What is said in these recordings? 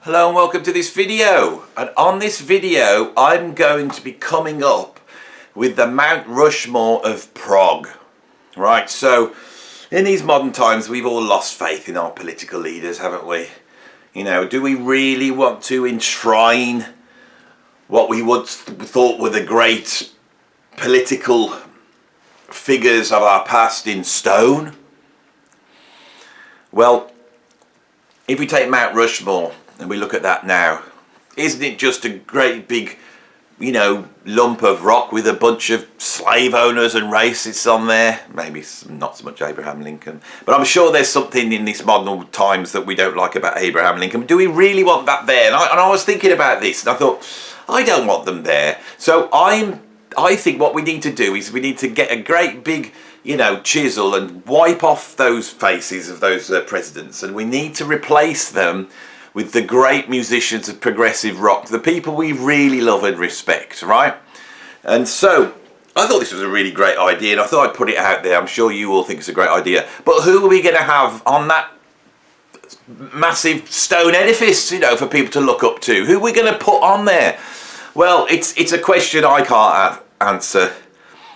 Hello and welcome to this video, and on this video I'm going to be coming up with the Mount Rushmore of PROG. Right, so in these modern times we've all lost faith in our political leaders, haven't we? You know, do we really want to enshrine what we once thought were the great political figures of our past in stone? Well, if we take Mount Rushmore and we look at that now, isn't it just a great big, lump of rock with a bunch of slave owners and racists on there? Maybe not so much Abraham Lincoln, but I'm sure there's something in these modern times that we don't like about Abraham Lincoln. Do we really want that there? And I was thinking about this and I thought, I don't want them there. So I think what we need to do is we need to get a great big chisel and wipe off those faces of those presidents, and we need to replace them with the great musicians of progressive rock, the people we really love and respect, right? And so I thought this was a really great idea, and I thought I'd put it out there. I'm sure you all think it's a great idea. But who are we going to have on that massive stone edifice, for people to look up to? Who are we going to put on there? Well, it's a question I can't answer.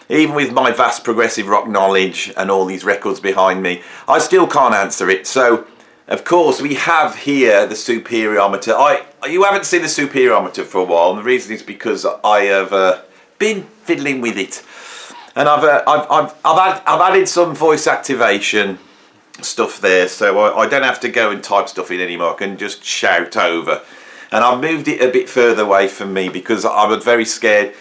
Even with my vast progressive rock knowledge and all these records behind me, I still can't answer it. So, of course, we have here the Superiorometer. You haven't seen the Superiorometer for a while, and the reason is because I have been fiddling with it, and I've added some voice activation stuff there, so I don't have to go and type stuff in anymore. I can just shout over, and I've moved it a bit further away from me because I was very scared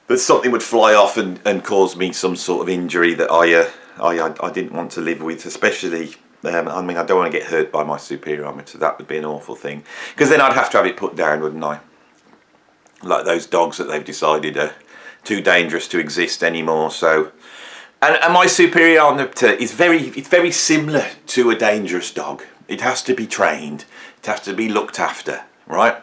that something would fly off and cause me some sort of injury that I didn't want to live with, especially. I don't want to get hurt by my Superiorometer. That would be an awful thing, because then I'd have to have it put down, wouldn't I? Like those dogs that they've decided are too dangerous to exist anymore. So, and my Superiorometer is very similar to a dangerous dog. It has to be trained. It has to be looked after, right?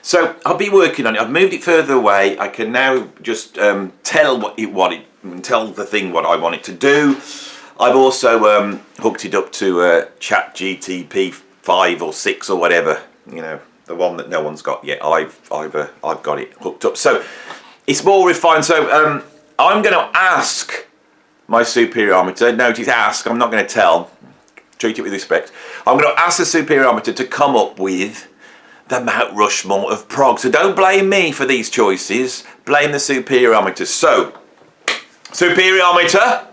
So I'll be working on it. I've moved it further away. I can now just tell the thing what I want it to do. I've also hooked it up to ChatGTP 5 or 6 or whatever, the one that no one's got yet. I've got it hooked up, so it's more refined. So I'm going to ask my Superiorometer. Notice, ask. I'm not going to tell. Treat it with respect. I'm going to ask the Superiorometer to come up with the Mount Rushmore of PROG. So don't blame me for these choices. Blame the Superiorometer. So, Superiorometer.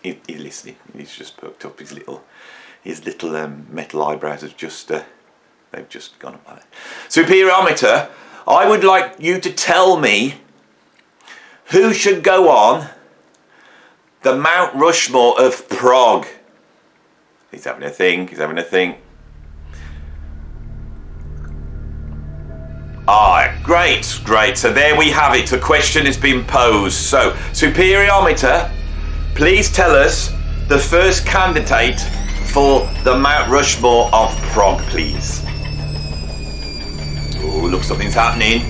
He's listening. He's just perked up. His little metal eyebrows have just they've just gone up like that. Superiorometer, I would like you to tell me who should go on the Mount Rushmore of PROG. He's having a think. Great. So there we have it. The question has been posed. So, Superiorometer, please tell us the first candidate for the Mount Rushmore of PROG, please. Oh, look, something's happening.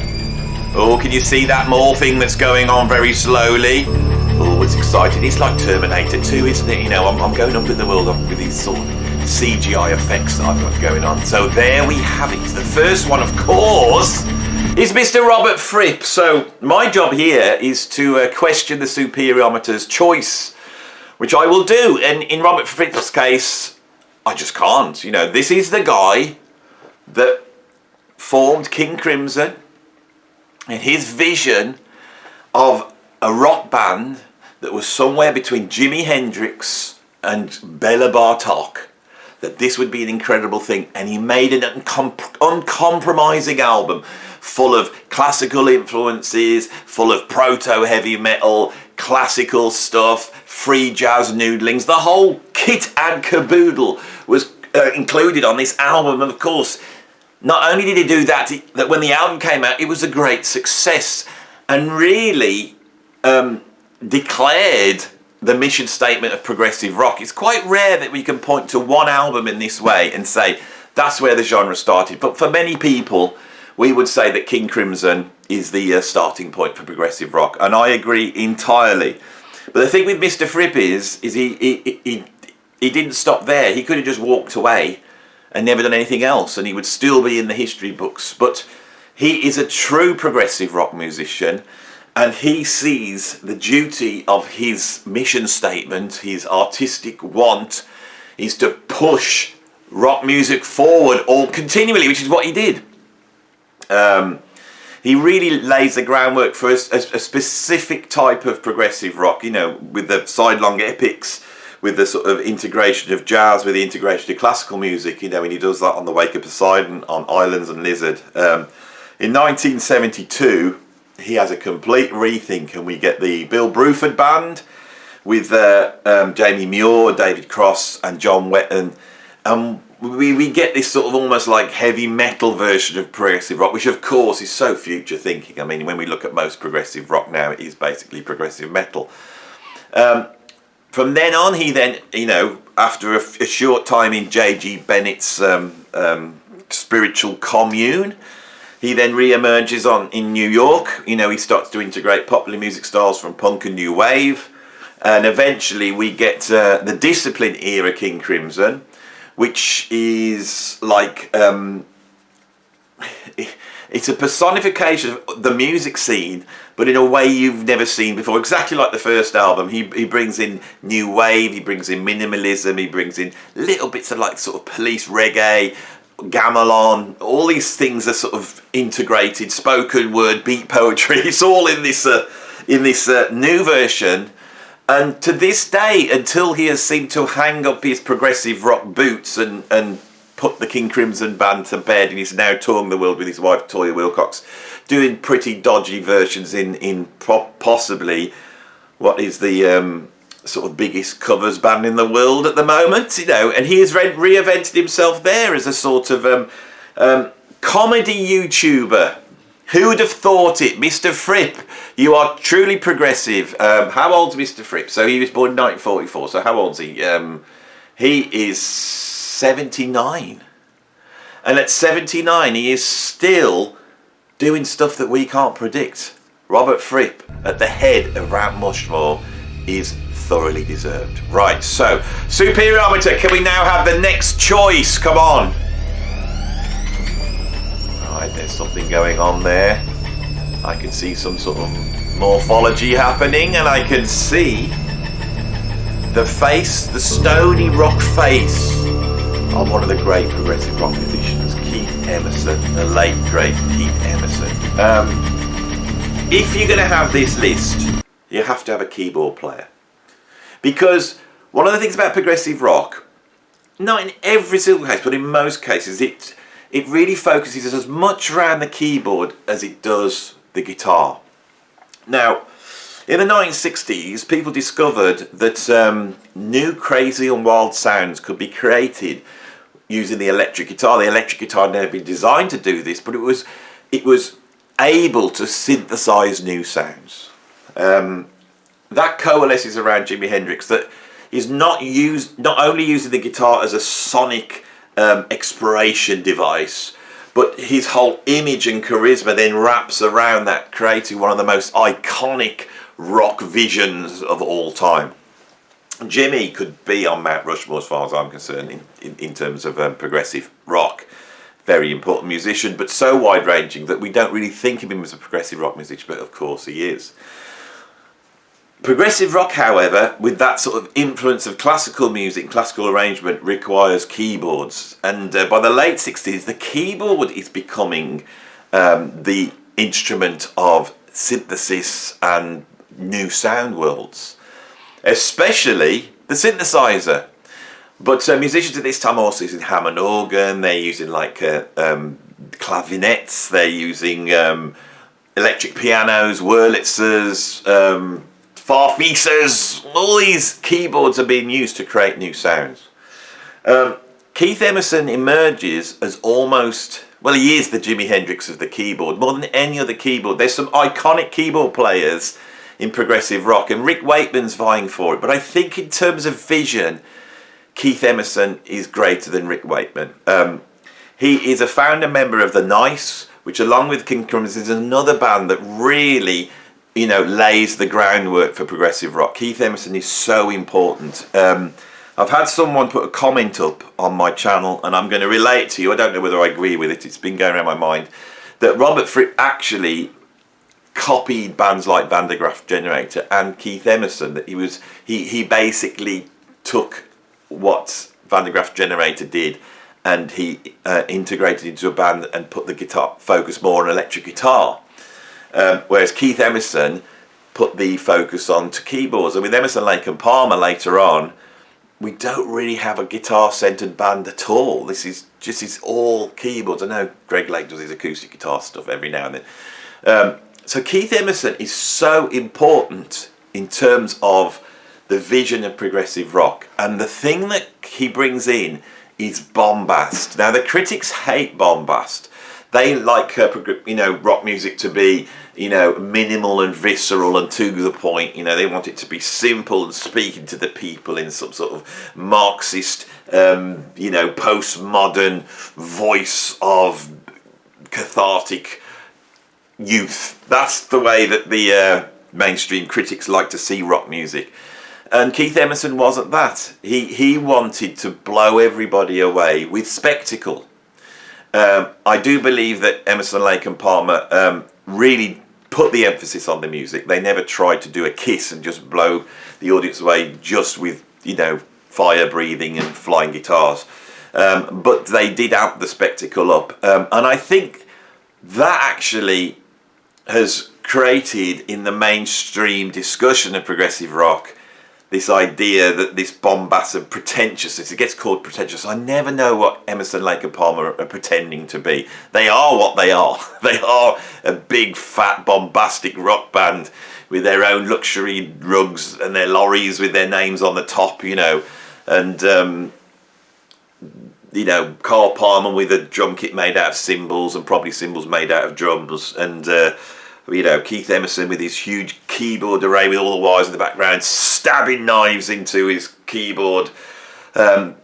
Oh, can you see that morphing that's going on very slowly? Oh, it's exciting. It's like Terminator 2, isn't it? I'm going up in the world with these sort of CGI effects that I've got going on. So there we have it. The first one, of course, is Mr. Robert Fripp. So my job here is to question the Superiorometer's choice, which I will do. And in Robert Fripp's case, I just can't. This is the guy that formed King Crimson, and his vision of a rock band that was somewhere between Jimi Hendrix and Bela Bartok, that this would be an incredible thing. And he made an uncompromising album full of classical influences, full of proto-heavy metal, classical stuff, free jazz noodlings. The whole kit and caboodle was included on this album. And of course, not only did he do that, that when the album came out, it was a great success and really declared the mission statement of progressive rock. It's quite rare that we can point to one album in this way and say that's where the genre started. But for many people, we would say that King Crimson is the starting point for progressive rock, and I agree entirely. But the thing with Mr. Fripp is he didn't stop there. He could have just walked away and never done anything else, and he would still be in the history books. But he is a true progressive rock musician, and he sees the duty of his mission statement, his artistic want, is to push rock music forward all continually, which is what he did. He really lays the groundwork for a specific type of progressive rock, you know, with the sidelong epics, with the sort of integration of jazz, with the integration of classical music, you know, and he does that on The Wake of Poseidon, on Islands and Lizard. In 1972, he has a complete rethink, and we get the Bill Bruford Band with Jamie Muir, David Cross and John Wetton. We get this sort of almost like heavy metal version of progressive rock, which of course is so future thinking. I mean, when we look at most progressive rock now, it is basically progressive metal. From then on, he then, you know, after a short time in J.G. Bennett's spiritual commune, he then re-emerges in New York. You know, he starts to integrate popular music styles from punk and new wave. And eventually we get the Discipline era King Crimson, which is like, it's a personification of the music scene, but in a way you've never seen before. Exactly like the first album. He brings in new wave, he brings in minimalism, he brings in little bits of like sort of police reggae, gamelan. All these things are sort of integrated, spoken word, beat poetry. It's all in this new version. And to this day, until he has seemed to hang up his progressive rock boots and put the King Crimson Band to bed, and he's now touring the world with his wife Toya Wilcox, doing pretty dodgy versions in possibly what is the sort of biggest covers band in the world at the moment, you know, and he has reinvented himself there as a sort of comedy YouTuber. Who would have thought it? Mr. Fripp, you are truly progressive. How old's Mr. Fripp? So he was born in 1944, so how old's he? He is 79. And at 79, he is still doing stuff that we can't predict. Robert Fripp, at the head of Mount Rushmore, is thoroughly deserved. Right, so, Superiorometer, can we now have the next choice? Come on. Right, there's something going on there. I can see some sort of morphology happening, and I can see the face, the stony rock face of one of the great progressive rock musicians, Keith Emerson, the late great Keith Emerson. If you're going to have this list, you have to have a keyboard player. Because one of the things about progressive rock, not in every single case, but in most cases, it really focuses as much around the keyboard as it does the guitar. Now, in the 1960s, people discovered that new crazy and wild sounds could be created using the electric guitar. The electric guitar had never been designed to do this, but it was able to synthesize new sounds. That coalesces around Jimi Hendrix, that is not only using the guitar as a sonic exploration device, but his whole image and charisma then wraps around that, creating one of the most iconic rock visions of all time. Jimmy could be on Mount Rushmore as far as I'm concerned in terms of progressive rock. Very important musician, but so wide-ranging that we don't really think of him as a progressive rock musician, but of course he is. Progressive rock, however, with that sort of influence of classical music, classical arrangement, requires keyboards. And by the late 60s, the keyboard is becoming the instrument of synthesis and new sound worlds, especially the synthesizer. But musicians at this time are also using Hammond organ, they're using like clavinets, they're using electric pianos, Wurlitzers, Farfisers. All these keyboards are being used to create new sounds. Keith Emerson emerges as almost, well, he is the Jimi Hendrix of the keyboard, more than any other keyboard. There's some iconic keyboard players in progressive rock, and Rick Wakeman's vying for it, but I think in terms of vision, Keith Emerson is greater than Rick Wakeman. He is a founder member of The Nice, which along with King Crimson is another band that really, you know, lays the groundwork for progressive rock. Keith Emerson is so important. I've had someone put a comment up on my channel, and I'm going to relate to you. I don't know whether I agree with it. It's been going around my mind that Robert Fripp actually copied bands like Van der Graaf Generator and Keith Emerson. That he basically took what Van der Graaf Generator did, and he integrated into a band and put the guitar focus more on electric guitar, whereas Keith Emerson put the focus on to keyboards. And with Emerson, Lake and Palmer later on, we don't really have a guitar-centered band at all. This is all keyboards. I know Greg Lake does his acoustic guitar stuff every now and then. So Keith Emerson is so important in terms of the vision of progressive rock. And the thing that he brings in is bombast. Now, the critics hate bombast. They like rock music to be minimal and visceral and to the point. They want it to be simple and speaking to the people in some sort of Marxist postmodern voice of cathartic youth. That's the way that the mainstream critics like to see rock music. And Keith Emerson wasn't that. He wanted to blow everybody away with spectacle. I do believe that Emerson, Lake and Palmer really put the emphasis on the music. They never tried to do a Kiss and just blow the audience away just with fire breathing and flying guitars, but they did amp the spectacle up, and I think that actually has created in the mainstream discussion of progressive rock this idea that this bombast and pretentiousness, it gets called pretentious. I never know what Emerson, Lake and Palmer are pretending to be. They are what they are. They are a big, fat, bombastic rock band with their own luxury rugs and their lorries with their names on the top, and Carl Palmer with a drum kit made out of cymbals and probably cymbals made out of drums, and Keith Emerson with his huge keyboard array with all the wires in the background, stabbing knives into his keyboard.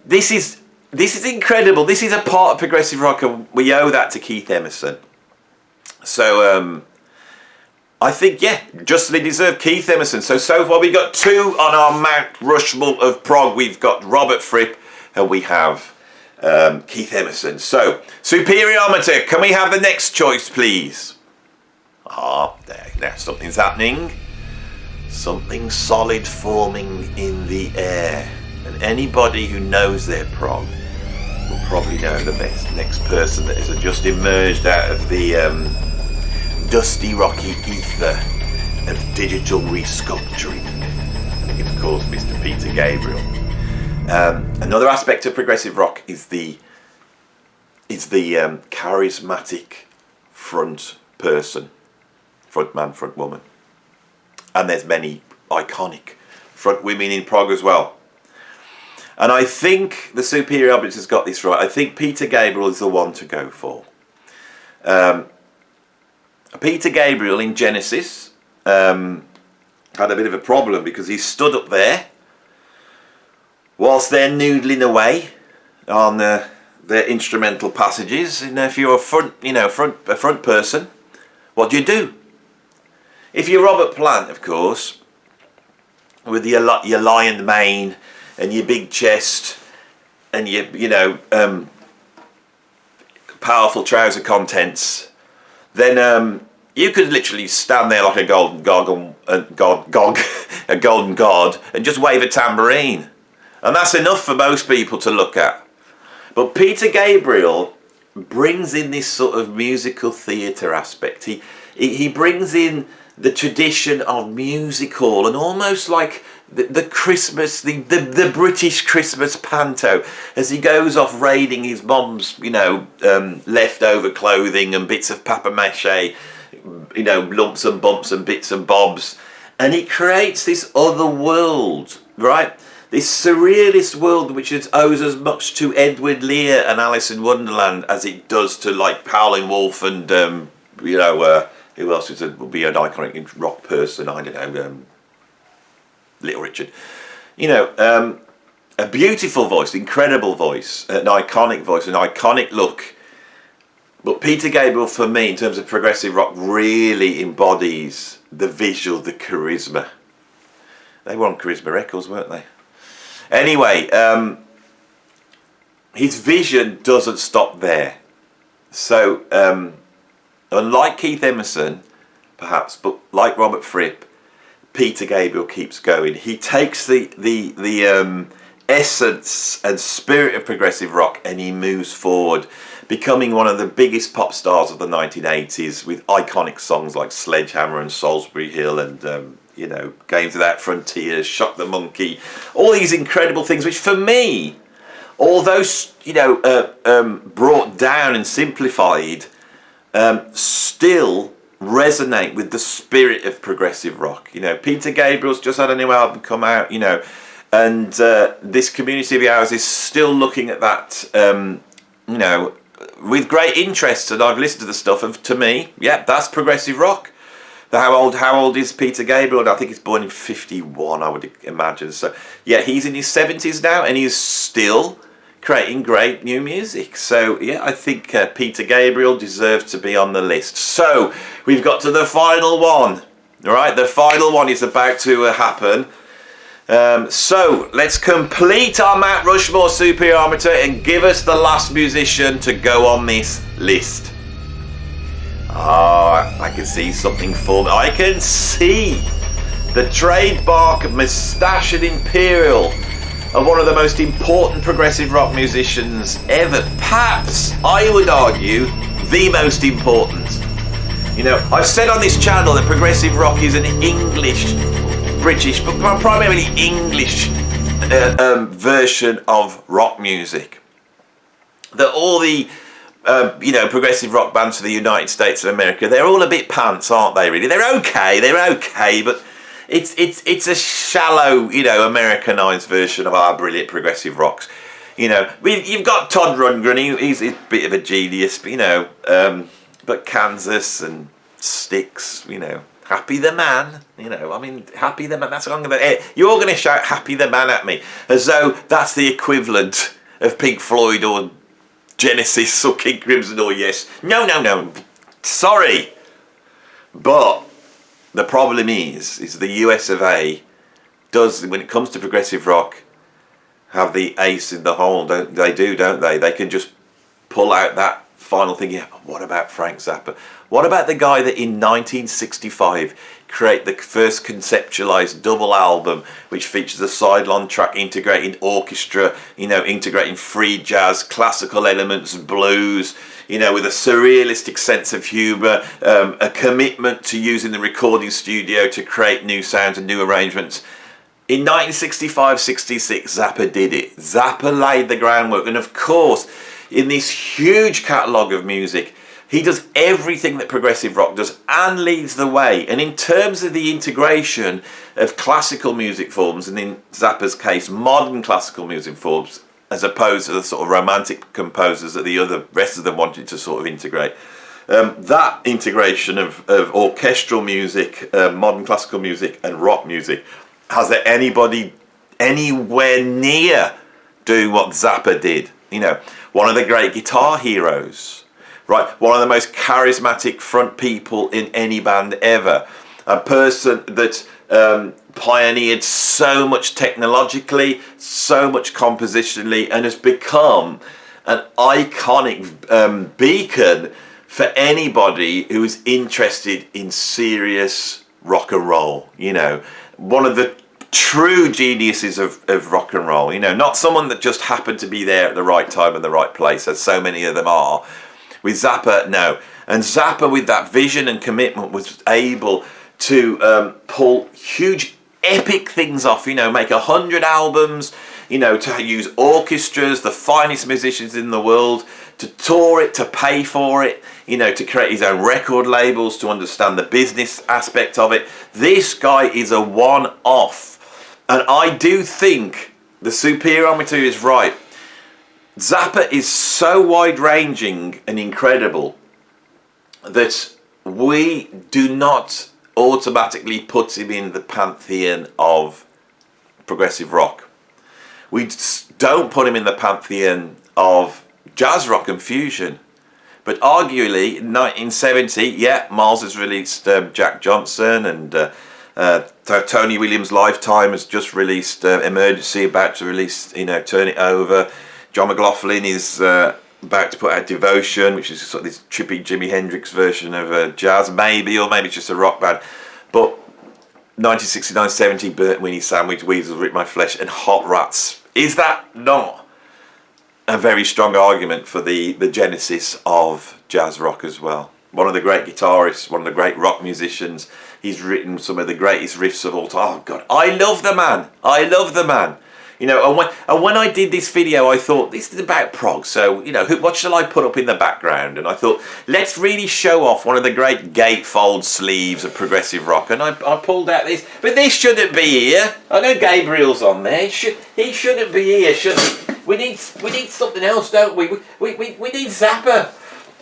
This is incredible. This is a part of progressive rock, and we owe that to Keith Emerson. So I think, justly deserved Keith Emerson. So far we got 2 on our Mount Rushmore of prog. We've got Robert Fripp and we have Keith Emerson. So, Superiorometer, can we have the next choice, please? There, something's happening. Something solid forming in the air. And anybody who knows their prog will probably know the next person that has just emerged out of the dusty, rocky ether of digital resculpturing. It's of course Mr. Peter Gabriel. Another aspect of progressive rock is the charismatic front person. Front man, front woman. And there's many iconic front women in prog as well. And I think the Superiorometer has got this right. I think Peter Gabriel is the one to go for. Peter Gabriel in Genesis had a bit of a problem because he stood up there whilst they're noodling away on their instrumental passages. If you're a front person, what do? If you're Robert Plant, of course, with your lion mane and your big chest and your powerful trouser contents, then you could literally stand there like a golden god and just wave a tambourine, and that's enough for most people to look at. But Peter Gabriel brings in this sort of musical theatre aspect. He brings in the tradition of music hall, and almost like the Christmas, the British Christmas panto, as he goes off raiding his mom's, leftover clothing and bits of papier-mâché, lumps and bumps and bits and bobs, and he creates this other world, right? This surrealist world which owes as much to Edward Lear and Alice in Wonderland as it does to like Howlin' Wolf and who else would be an iconic rock person? I don't know, Little Richard. A beautiful voice, incredible voice, an iconic look. But Peter Gabriel, for me, in terms of progressive rock, really embodies the visual, the charisma. They were on Charisma Records, weren't they? Anyway, his vision doesn't stop there. So, unlike Keith Emerson, perhaps, but like Robert Fripp, Peter Gabriel keeps going. He takes the essence and spirit of progressive rock and he moves forward, becoming one of the biggest pop stars of the 1980s with iconic songs like Sledgehammer and Salisbury Hill and Games Without Frontiers, Shock the Monkey, all these incredible things which for me, although brought down and simplified, still resonate with the spirit of progressive rock. Peter Gabriel's just had a new album come out, and this community of ours is still looking at that, with great interest. And I've listened to the stuff, and to me, yeah, that's progressive rock. How old is Peter Gabriel? I think he's born in 51, I would imagine. So yeah, he's in his 70s now, and he's still creating great new music. So yeah, I think Peter Gabriel deserves to be on the list. So we've got to the final one. All right, the final one is about to happen. So let's complete our Mount Rushmore Superiorometer and give us the last musician to go on this list. I can see something forming. I can see the trademark moustache and imperial of one of the most important progressive rock musicians ever. Perhaps, I would argue, the most important. I've said on this channel that progressive rock is an British, but primarily English version of rock music. That all the progressive rock bands for the United States of America, they're all a bit pants, aren't they? Really, they're okay, but it's a shallow, Americanized version of our brilliant progressive rocks. You've got Todd Rundgren, he's a bit of a genius, but Kansas and Styx, Happy the Man, Happy the Man, that's what I'm going to... You're going to shout Happy the Man at me, as though that's the equivalent of Pink Floyd or Genesis or King Crimson or Yes. No. Sorry. But the problem is the US of A does, when it comes to progressive rock, have the ace in the hole, don't they? They can just pull out that final thing. Yeah, but what about Frank Zappa? What about the guy that in 1965 created the first conceptualized double album which features a sideline track integrating orchestra, integrating free jazz, classical elements, blues, with a surrealistic sense of humor, a commitment to using the recording studio to create new sounds and new arrangements. In 1965-66, Zappa did it. Zappa laid the groundwork, and of course, in this huge catalogue of music, he does everything that progressive rock does and leads the way. And in terms of the integration of classical music forms, and in Zappa's case, modern classical music forms, as opposed to the sort of romantic composers that the rest of them wanted to sort of integrate, that integration of orchestral music, modern classical music, and rock music, has there anybody anywhere near doing what Zappa did? One of the great guitar heroes. Right, one of the most charismatic front people in any band ever. A person that pioneered so much technologically, so much compositionally, and has become an iconic beacon for anybody who is interested in serious rock and roll. One of the true geniuses of rock and roll. Not someone that just happened to be there at the right time and the right place, as so many of them are. With Zappa, no. And Zappa, with that vision and commitment, was able to pull huge, epic things off, make 100 albums, to use orchestras, the finest musicians in the world, to tour it, to pay for it, to create his own record labels, to understand the business aspect of it. This guy is a one-off. And I do think the Superiorometer is right. Zappa is so wide-ranging and incredible that we do not automatically put him in the pantheon of progressive rock. We don't put him in the pantheon of jazz rock and fusion. But arguably, in 1970, yeah, Miles has released Jack Johnson and Tony Williams' Lifetime has just released Emergency, about to release, Turn It Over. John McLaughlin is about to put out Devotion, which is sort of this trippy Jimi Hendrix version of jazz, maybe, or maybe it's just a rock band. But 1969-70, Burnt Weenie Sandwich, Weasels Rip My Flesh, and Hot Rats. Is that not a very strong argument for the genesis of jazz rock as well? One of the great guitarists, one of the great rock musicians. He's written some of the greatest riffs of all time. Oh God, I love the man. I love the man. And when I did this video, I thought, this is about prog, so, what shall I put up in the background? And I thought, let's really show off one of the great gatefold sleeves of progressive rock. And I pulled out this, but this shouldn't be here. I know Gabriel's on there. He shouldn't be here, should he? We need something else, don't we? We need Zappa.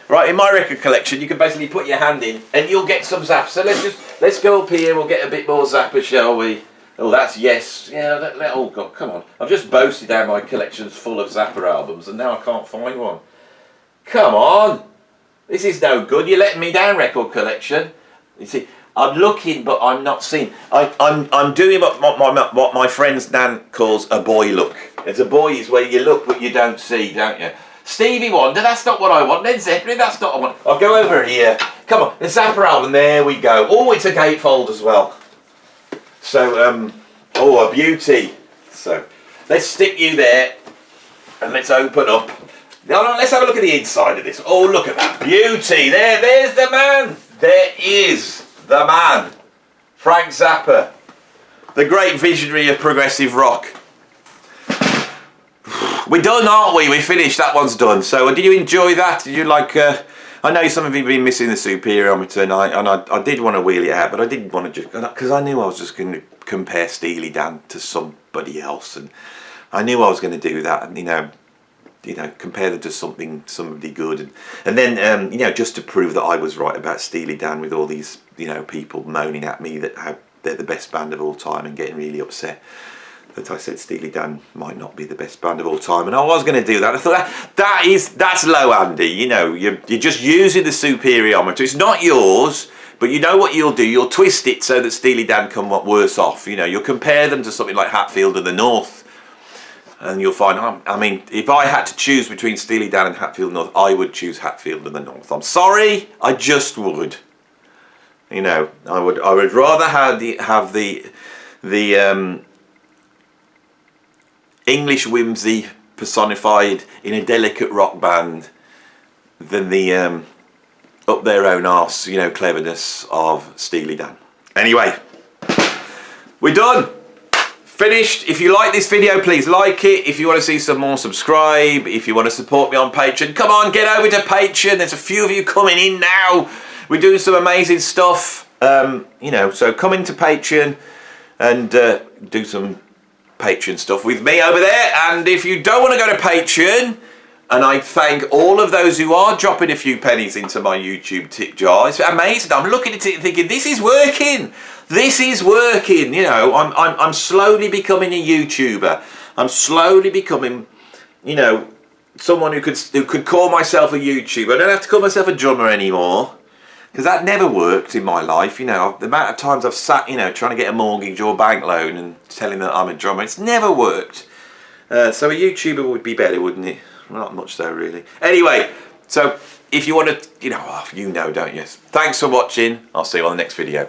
Right, in my record collection, you can basically put your hand in and you'll get some Zappa. So let's go up here, we'll get a bit more Zappa, shall we? Oh, that's Yes. Yeah, oh God, come on. I've just boasted how my collection's full of Zappa albums and now I can't find one. Come on! This is no good. You're letting me down, record collection. You see, I'm looking, but I'm not seeing. I'm doing what my friend Dan calls a boy look. As a boy is where you look, but you don't see, don't you? Stevie Wonder, that's not what I want. Led Zeppelin, that's not what I want. I'll go over here. Come on, the Zappa album, there we go. Oh, it's a gatefold as well. So, oh, a beauty. So, let's stick you there and let's open up. Now, let's have a look at the inside of this. Oh, look at that beauty. There's the man. There is the man. Frank Zappa, the great visionary of progressive rock. We're done, aren't we? We finished. That one's done. So, did you enjoy that? Did you like... I know some of you have been missing the Superiorometer, and I did want to wheel it out, but I didn't want to just... Because I knew I was just going to compare Steely Dan to somebody else, and I knew I was going to do that, and, compare them to somebody good. And then, just to prove that I was right about Steely Dan with all these, people moaning at me that how they're the best band of all time and getting really upset that I said Steely Dan might not be the best band of all time, and I was going to do that. I thought that's low, Andy. You're just using the Superiorometer. It's not yours, but you know what you'll do. You'll twist it so that Steely Dan come worse off. You'll compare them to something like Hatfield and the North, and you'll find. I mean, if I had to choose between Steely Dan and Hatfield North, I would choose Hatfield and the North. I'm sorry, I just would. I would rather have the English whimsy personified in a delicate rock band than the up their own arse, cleverness of Steely Dan. Anyway, we're done. Finished. If you like this video, please like it. If you want to see some more, subscribe. If you want to support me on Patreon, come on, get over to Patreon. There's a few of you coming in now. We're doing some amazing stuff. So come into Patreon and do some Patreon stuff with me over there. And if you don't want to go to Patreon, and I thank all of those who are dropping a few pennies into my YouTube tip jar. It's amazing. I'm looking at it and thinking, this is working. This is working. I'm slowly becoming a YouTuber. I'm slowly becoming, someone who could call myself a YouTuber. I don't have to call myself a drummer anymore, because that never worked in my life. The amount of times I've sat, trying to get a mortgage or bank loan and telling that I'm a drummer, it's never worked. So a YouTuber would be better, wouldn't it? Not much though, really. Anyway, so if you want to, don't you? Thanks for watching. I'll see you on the next video.